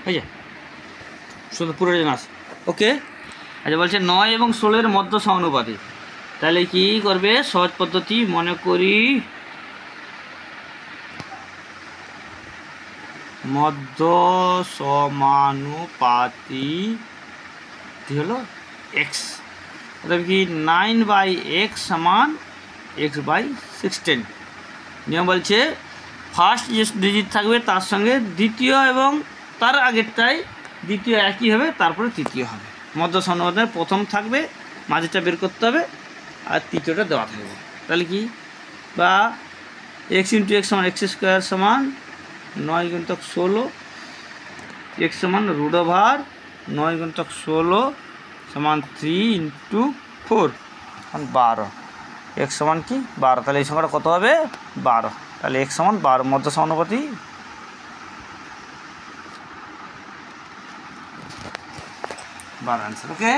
হয়েছে, শুধু পুরো জন আসে। ওকে, আচ্ছা বলছে 9 এবং 16 মধ্য সমানুপাতি। তাহলে কি করবে, সহজ পদ্ধতি, মনে করি মধ্য সমানুপাতি হলো এক্স, অর্থাৎ কি 9/x সমান x/16। নিয়ম বলছে ফার্স্ট যে ডিজিট থাকবে তার সঙ্গে দ্বিতীয় এবং তার আগেরটাই দ্বিতীয় একই হবে, তারপরে তৃতীয় হবে। মধ্য সমানুপাতের প্রথম থাকবে, মাঝেটা বের করতে হবে, আর তৃতীয়টা দেওয়া থাকবে। তাহলে কি, বা x × x সমান x² সমান 9 × 16, x সমান √9 × 16 সমান 3 × 4 সমান 12, x সমান কি 12। তাহলে এই সংখ্যাটা কত হবে, 12। তাহলে x সমান 12 মধ্য সমানুপাতি 12 আনসার। ওকে।